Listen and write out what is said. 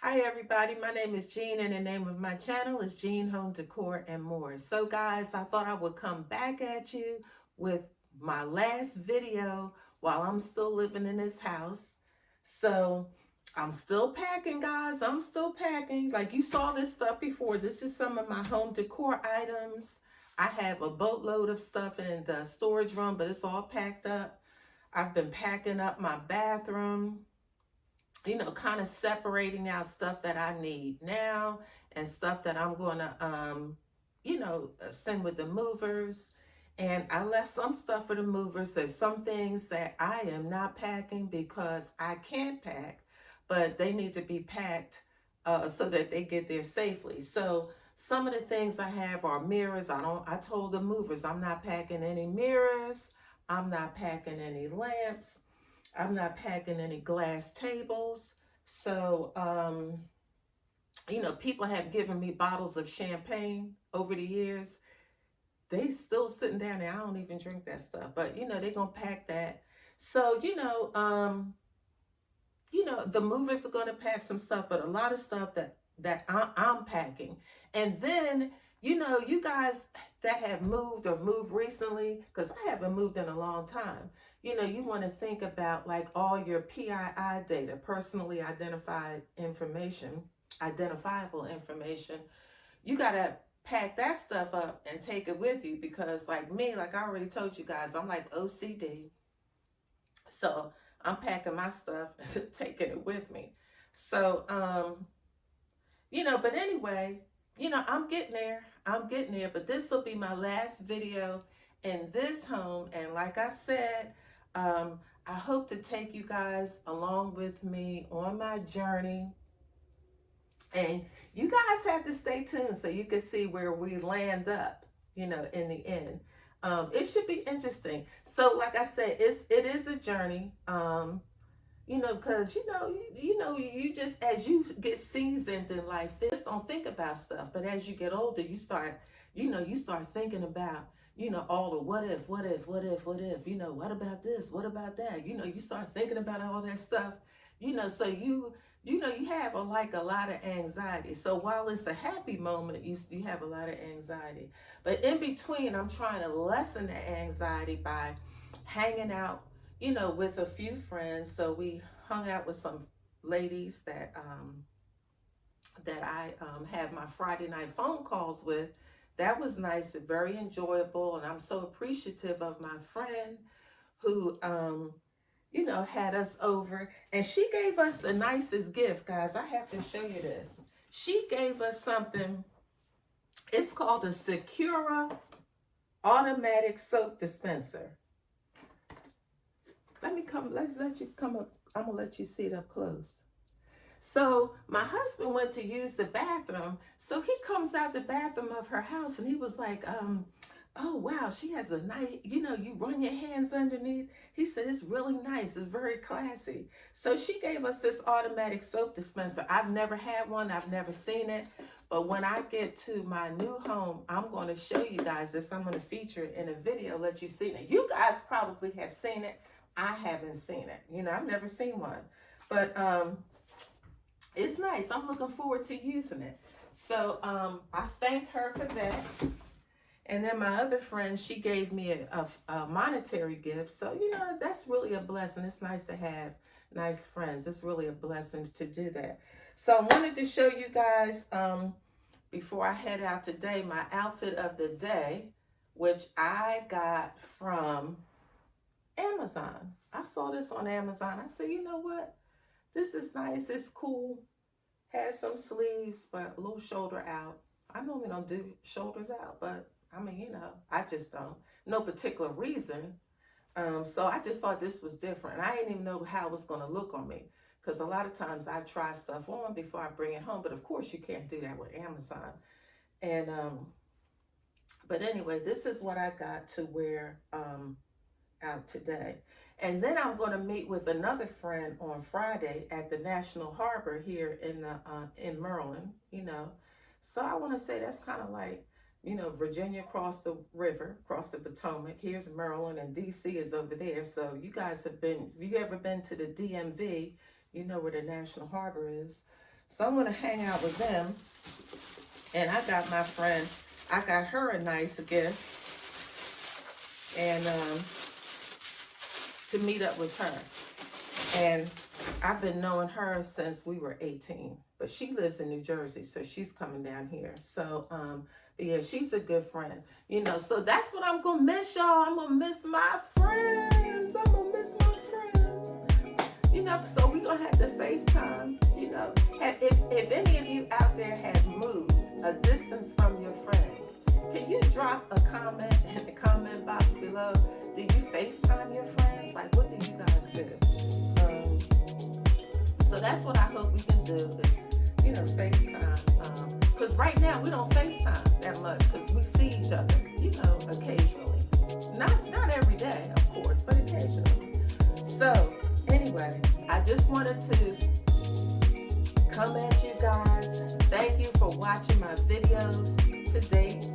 Hi everybody, my name is Jean and the name of my channel is Jean Home Decor and More. So guys, I thought I would come back at you with my last video while I'm still living in this house. So I'm still packing, guys. I'm still packing. Like you saw this stuff before. This is some of my home decor items. I have a boatload of stuff in the storage room, but it's all packed up. I've been packing up my bathroom, kind of separating out stuff that I need now and stuff that I'm going to, send with the movers. And I left some stuff for the movers. There's some things that I am not packing because I can't pack, but they need to be packed so that they get there safely. So some of the things I have are mirrors. I told the movers I'm not packing any mirrors. I'm not packing any lamps. I'm not packing any glass tables. So, people have given me bottles of champagne over the years. They still sitting down there. I don't even drink that stuff, but they're gonna pack that. So, the movers are gonna pack some stuff, but a lot of stuff that I'm packing. And then, you guys that have moved or moved recently, because I haven't moved in a long time, you want to think about like all your PII data, personally identifiable information. You got to pack that stuff up and take it with you because, like me, like I already told you guys, I'm like OCD. So I'm packing my stuff and taking it with me. So, but anyway, I'm getting there. I'm getting there. But this will be my last video in this home. And like I said, I hope to take you guys along with me on my journey. And you guys have to stay tuned so you can see where we land up, in the end. It should be interesting. So, like I said, it is a journey. Because you just as you get seasoned in life, this don't think about stuff. But as you get older, you start thinking about, all the what if, what about this, what about that? You start thinking about all that stuff, so you have a lot of anxiety. So while it's a happy moment, you have a lot of anxiety. But in between, I'm trying to lessen the anxiety by hanging out with a few friends. So we hung out with some ladies that I had my Friday night phone calls with. That was nice and very enjoyable, and I'm so appreciative of my friend who had us over, and she gave us the nicest gift, guys. I have to show you this. She gave us something. It's called a Secura automatic soap dispenser. Let you come up. I'm gonna let you see it up close. So my husband went to use the bathroom. So he comes out the bathroom of her house and he was like, oh wow, she has a nice, you run your hands underneath. He said, it's really nice. It's very classy. So she gave us this automatic soap dispenser. I've never had one. I've never seen it. But when I get to my new home, I'm going to show you guys this. I'm going to feature it in a video, let you see it. You guys probably have seen it. I haven't seen it. I've never seen one. But it's nice. I'm looking forward to using it. So I thank her for that. And then my other friend, she gave me a monetary gift. So, that's really a blessing. It's nice to have nice friends. It's really a blessing to do that. So I wanted to show you guys, before I head out today, my outfit of the day, which I got from Amazon. I saw this on Amazon. I said, you know what? This is nice. It's cool. Has some sleeves, but a little shoulder out. I normally don't do shoulders out, but I mean, I just don't. No particular reason. So I just thought this was different. I didn't even know how it was going to look on me. Because a lot of times I try stuff on before I bring it home. But of course, you can't do that with Amazon. And, but anyway, this is what I got to wear out today. And then I'm going to meet with another friend on Friday at the National Harbor here in Maryland, So I want to say that's kind of like, Virginia across the river, across the Potomac. Here's Maryland, and DC is over there. So you guys have you ever been to the DMV, you know where the National Harbor is. So I'm gonna hang out with them. And I got my friend, I got her a nice gift, and to meet up with her. And I've been knowing her since we were 18, but she lives in New Jersey, so she's coming down here. So but yeah, she's a good friend, you know. So that's what I'm gonna miss, y'all. I'm gonna miss my friends. I'm gonna miss my friends. You know, so we gonna have to FaceTime. You know, if any of you out there have moved a distance from your friends, can you drop a comment in the comment box below? Do you FaceTime your friends? Like, what do you guys do? So that's what I hope we can do is, you know, FaceTime. Because right now we don't FaceTime that much because we see each other, you know, occasionally. Not every day, of course, but occasionally. So anyway, I just wanted to come at you guys. Thank you for watching my videos to date.